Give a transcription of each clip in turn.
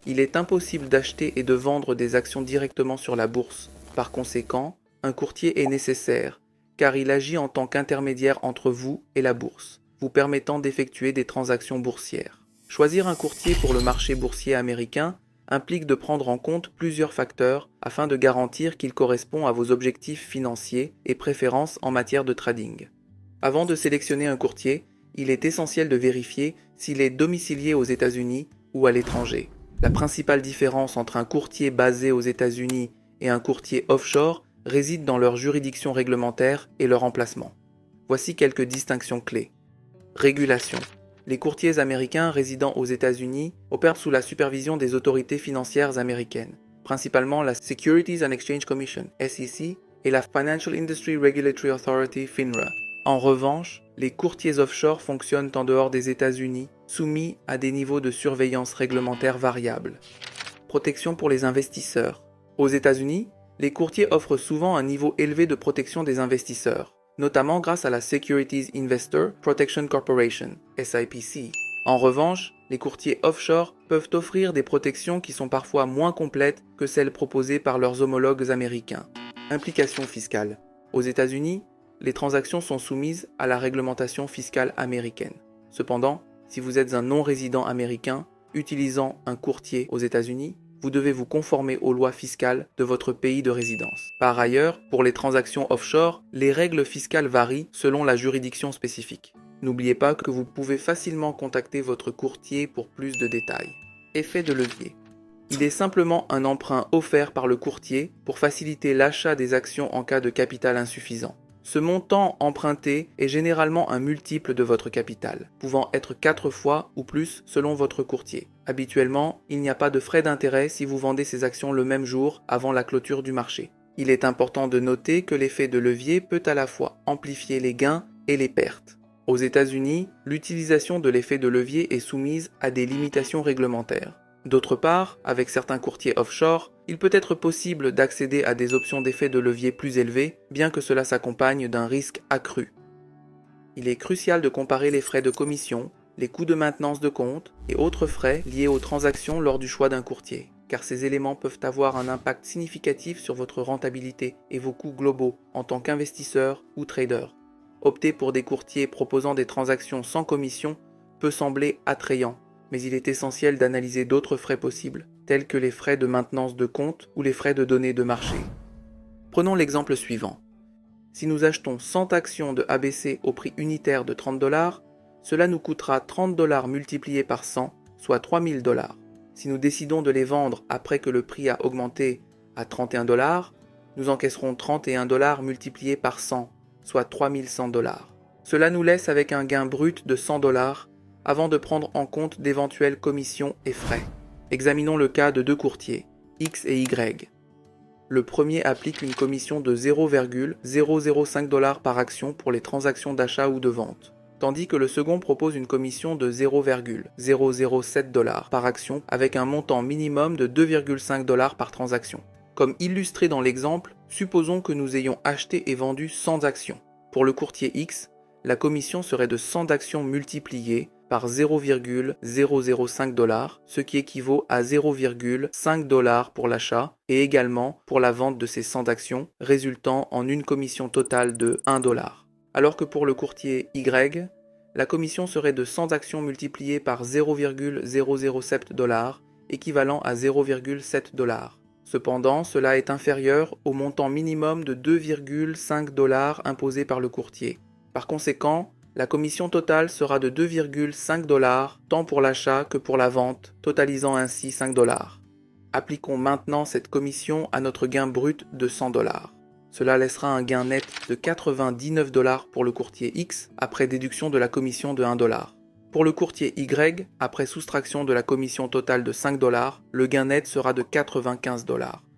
Il est impossible d'acheter et de vendre des actions directement sur la bourse. Par conséquent, un courtier est nécessaire, car il agit en tant qu'intermédiaire entre vous et la bourse, vous permettant d'effectuer des transactions boursières. Choisir un courtier pour le marché boursier américain implique de prendre en compte plusieurs facteurs afin de garantir qu'il correspond à vos objectifs financiers et préférences en matière de trading. Avant de sélectionner un courtier, il est essentiel de vérifier s'il est domicilié aux États-Unis ou à l'étranger. La principale différence entre un courtier basé aux États-Unis et un courtier offshore réside dans leur juridiction réglementaire et leur emplacement. Voici quelques distinctions clés. Régulation. Les courtiers américains résidant aux États-Unis opèrent sous la supervision des autorités financières américaines, principalement la Securities and Exchange Commission, SEC, et la Financial Industry Regulatory Authority, FINRA. En revanche, les courtiers offshore fonctionnent en dehors des États-Unis, soumis à des niveaux de surveillance réglementaire variables. Protection pour les investisseurs. Aux États-Unis, les courtiers offrent souvent un niveau élevé de protection des investisseurs, notamment grâce à la Securities Investor Protection Corporation, SIPC. En revanche, les courtiers offshore peuvent offrir des protections qui sont parfois moins complètes que celles proposées par leurs homologues américains. Implications fiscales. Aux États-Unis, les transactions sont soumises à la réglementation fiscale américaine. Cependant, si vous êtes un non-résident américain utilisant un courtier aux États-Unis, vous devez vous conformer aux lois fiscales de votre pays de résidence. Par ailleurs, pour les transactions offshore, les règles fiscales varient selon la juridiction spécifique. N'oubliez pas que vous pouvez facilement contacter votre courtier pour plus de détails. Effet de levier. Il est simplement un emprunt offert par le courtier pour faciliter l'achat des actions en cas de capital insuffisant. Ce montant emprunté est généralement un multiple de votre capital, pouvant être 4 fois ou plus selon votre courtier. Habituellement, il n'y a pas de frais d'intérêt si vous vendez ces actions le même jour avant la clôture du marché. Il est important de noter que l'effet de levier peut à la fois amplifier les gains et les pertes. Aux États-Unis, l'utilisation de l'effet de levier est soumise à des limitations réglementaires. D'autre part, avec certains courtiers offshore, il peut être possible d'accéder à des options d'effet de levier plus élevées, bien que cela s'accompagne d'un risque accru. Il est crucial de comparer les frais de commission, les coûts de maintenance de compte et autres frais liés aux transactions lors du choix d'un courtier, car ces éléments peuvent avoir un impact significatif sur votre rentabilité et vos coûts globaux en tant qu'investisseur ou trader. Opter pour des courtiers proposant des transactions sans commission peut sembler attrayant, mais il est essentiel d'analyser d'autres frais possibles, tels que les frais de maintenance de compte ou les frais de données de marché. Prenons l'exemple suivant. Si nous achetons 100 actions de ABC au prix unitaire de $30, cela nous coûtera $30 multiplié par 100, soit $3000. Si nous décidons de les vendre après que le prix a augmenté à $31, nous encaisserons $31 multiplié par 100, soit $3100. Cela nous laisse avec un gain brut de $100 avant de prendre en compte d'éventuelles commissions et frais. Examinons le cas de deux courtiers, X et Y. Le premier applique une commission de $0,005 par action pour les transactions d'achat ou de vente, tandis que le second propose une commission de $0,007 par action avec un montant minimum de $2,5 par transaction. Comme illustré dans l'exemple, supposons que nous ayons acheté et vendu 100 actions. Pour le courtier X, la commission serait de 100 actions multipliées par $0,005, ce qui équivaut à $0,5 pour l'achat et également pour la vente de ces 100 actions, résultant en une commission totale de $1. Alors que pour le courtier Y, la commission serait de 100 actions multipliées par $0,007, équivalent à $0,7. Cependant, cela est inférieur au montant minimum de $2,5 imposé par le courtier. Par conséquent, la commission totale sera de $2,5 tant pour l'achat que pour la vente, totalisant ainsi $5. Appliquons maintenant cette commission à notre gain brut de $100. Cela laissera un gain net de $99 pour le courtier X après déduction de la commission de $1. Pour le courtier Y, après soustraction de la commission totale de $5, le gain net sera de $95.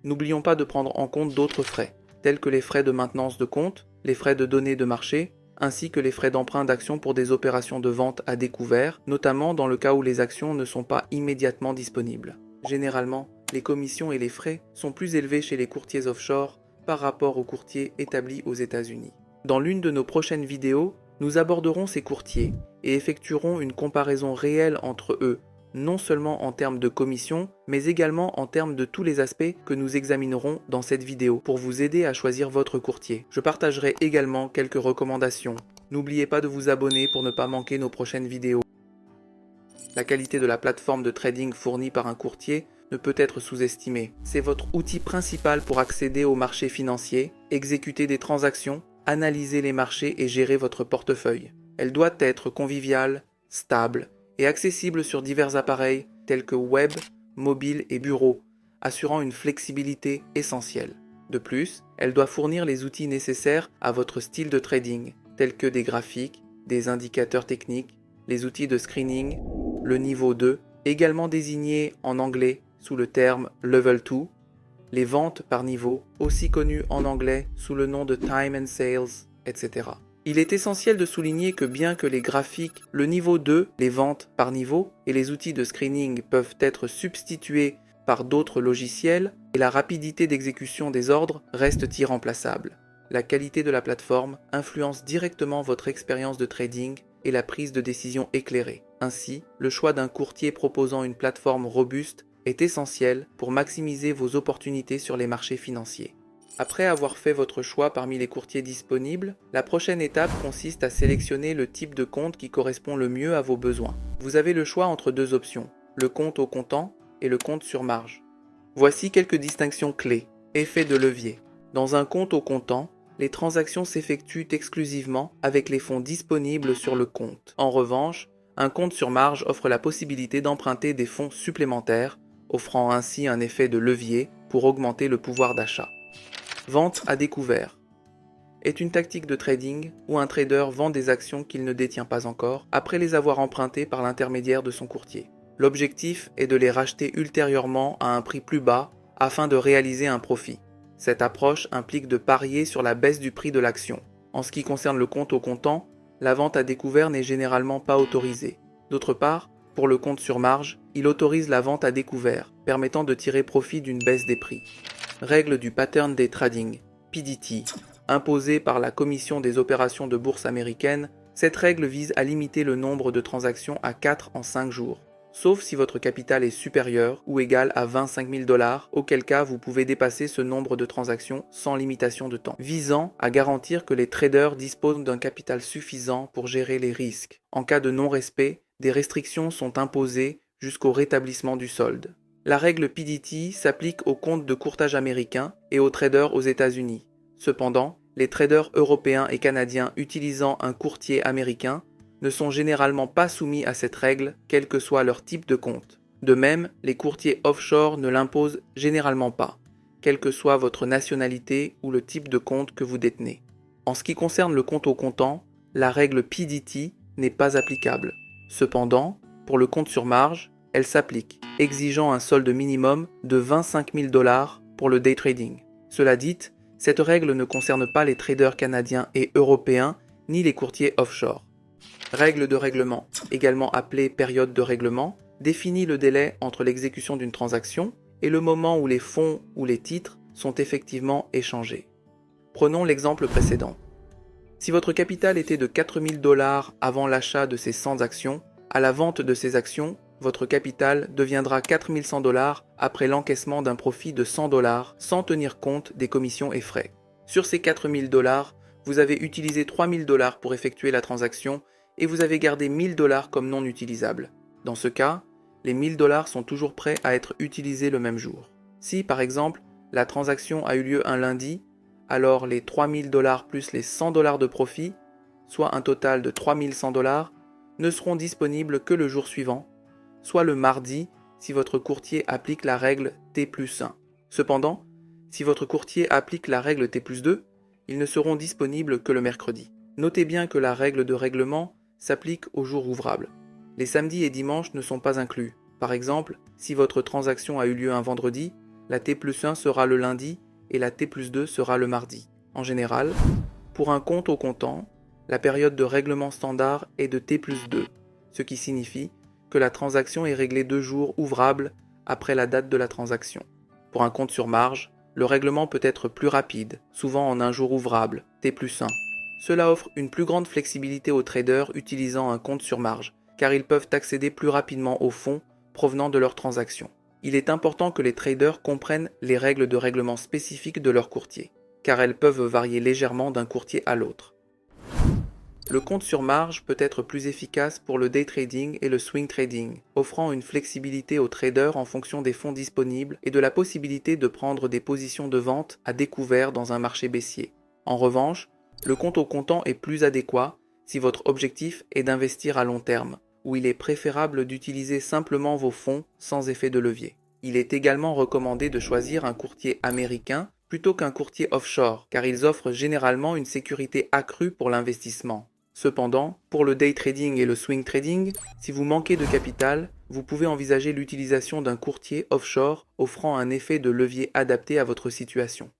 N'oublions pas de prendre en compte d'autres frais, tels que les frais de maintenance de compte, les frais de données de marché, ainsi que les frais d'emprunt d'actions pour des opérations de vente à découvert, notamment dans le cas où les actions ne sont pas immédiatement disponibles. Généralement, les commissions et les frais sont plus élevés chez les courtiers offshore par rapport aux courtiers établis aux États-Unis. Dans l'une de nos prochaines vidéos, nous aborderons ces courtiers et effectuerons une comparaison réelle entre eux, non seulement en termes de commission, mais également en termes de tous les aspects que nous examinerons dans cette vidéo pour vous aider à choisir votre courtier. Je partagerai également quelques recommandations. N'oubliez pas de vous abonner pour ne pas manquer nos prochaines vidéos. La qualité de la plateforme de trading fournie par un courtier ne peut être sous-estimée. C'est votre outil principal pour accéder au marché financier, exécuter des transactions, analyser les marchés et gérer votre portefeuille. Elle doit être conviviale, stable et accessible sur divers appareils tels que web, mobile et bureau, assurant une flexibilité essentielle. De plus, elle doit fournir les outils nécessaires à votre style de trading, tels que des graphiques, des indicateurs techniques, les outils de screening, le niveau 2, également désigné en anglais sous le terme Level 2, les ventes par niveau, aussi connues en anglais sous le nom de Time and Sales, etc. Il est essentiel de souligner que bien que les graphiques, le niveau 2, les ventes par niveau, et les outils de screening peuvent être substitués par d'autres logiciels, et la rapidité d'exécution des ordres reste irremplaçable. La qualité de la plateforme influence directement votre expérience de trading et la prise de décision éclairée. Ainsi, le choix d'un courtier proposant une plateforme robuste est essentiel pour maximiser vos opportunités sur les marchés financiers. Après avoir fait votre choix parmi les courtiers disponibles, la prochaine étape consiste à sélectionner le type de compte qui correspond le mieux à vos besoins. Vous avez le choix entre deux options, le compte au comptant et le compte sur marge. Voici quelques distinctions clés. Effet de levier. Dans un compte au comptant, les transactions s'effectuent exclusivement avec les fonds disponibles sur le compte. En revanche, un compte sur marge offre la possibilité d'emprunter des fonds supplémentaires, offrant ainsi un effet de levier pour augmenter le pouvoir d'achat. Vente à découvert est une tactique de trading où un trader vend des actions qu'il ne détient pas encore après les avoir empruntées par l'intermédiaire de son courtier. L'objectif est de les racheter ultérieurement à un prix plus bas afin de réaliser un profit. Cette approche implique de parier sur la baisse du prix de l'action. En ce qui concerne le compte au comptant, la vente à découvert n'est généralement pas autorisée. D'autre part, pour le compte sur marge, il autorise la vente à découvert, permettant de tirer profit d'une baisse des prix. Règle du Pattern Day Trading, PDT. Imposée par la Commission des opérations de bourse américaine, cette règle vise à limiter le nombre de transactions à 4 en 5 jours. Sauf si votre capital est supérieur ou égal à 25 000 $, auquel cas vous pouvez dépasser ce nombre de transactions sans limitation de temps, visant à garantir que les traders disposent d'un capital suffisant pour gérer les risques. En cas de non-respect, des restrictions sont imposées jusqu'au rétablissement du solde. La règle PDT s'applique aux comptes de courtage américains et aux traders aux États-Unis. Cependant, les traders européens et canadiens utilisant un courtier américain ne sont généralement pas soumis à cette règle, quel que soit leur type de compte. De même, les courtiers offshore ne l'imposent généralement pas, quelle que soit votre nationalité ou le type de compte que vous détenez. En ce qui concerne le compte au comptant, la règle PDT n'est pas applicable. Cependant, pour le compte sur marge, elle s'applique, exigeant un solde minimum de 25 000 $ pour le day trading. Cela dit, cette règle ne concerne pas les traders canadiens et européens ni les courtiers offshore. Règle de règlement, également appelée période de règlement, définit le délai entre l'exécution d'une transaction et le moment où les fonds ou les titres sont effectivement échangés. Prenons l'exemple précédent. Si votre capital était de 4 000 $ avant l'achat de ces 100 actions, à la vente de ces actions, votre capital deviendra 4 100 $ après l'encaissement d'un profit de 100 $ sans tenir compte des commissions et frais. Sur ces 4 000 $, vous avez utilisé 3 000 $ pour effectuer la transaction et vous avez gardé 1 000 $ comme non utilisables. Dans ce cas, les 1 000 $ sont toujours prêts à être utilisés le même jour. Si, par exemple, la transaction a eu lieu un lundi, alors les 3 000 $ plus les 100 $ de profit, soit un total de 3 100 $, ne seront disponibles que le jour suivant, soit le mardi si votre courtier applique la règle T+1. Cependant, si votre courtier applique la règle T+2, ils ne seront disponibles que le mercredi. Notez bien que la règle de règlement s'applique aux jours ouvrables. Les samedis et dimanches ne sont pas inclus. Par exemple, si votre transaction a eu lieu un vendredi, la T+1 sera le lundi et la T+2 sera le mardi. En général, pour un compte au comptant, la période de règlement standard est de T+2, ce qui signifie que la transaction est réglée 2 jours ouvrables après la date de la transaction. Pour un compte sur marge, le règlement peut être plus rapide, souvent en un jour ouvrable, T+1. Cela offre une plus grande flexibilité aux traders utilisant un compte sur marge, car ils peuvent accéder plus rapidement aux fonds provenant de leurs transactions. Il est important que les traders comprennent les règles de règlement spécifiques de leur courtier, car elles peuvent varier légèrement d'un courtier à l'autre. Le compte sur marge peut être plus efficace pour le day trading et le swing trading, offrant une flexibilité aux traders en fonction des fonds disponibles et de la possibilité de prendre des positions de vente à découvert dans un marché baissier. En revanche, le compte au comptant est plus adéquat si votre objectif est d'investir à long terme, où il est préférable d'utiliser simplement vos fonds sans effet de levier. Il est également recommandé de choisir un courtier américain plutôt qu'un courtier offshore, car ils offrent généralement une sécurité accrue pour l'investissement. Cependant, pour le day trading et le swing trading, si vous manquez de capital, vous pouvez envisager l'utilisation d'un courtier offshore offrant un effet de levier adapté à votre situation.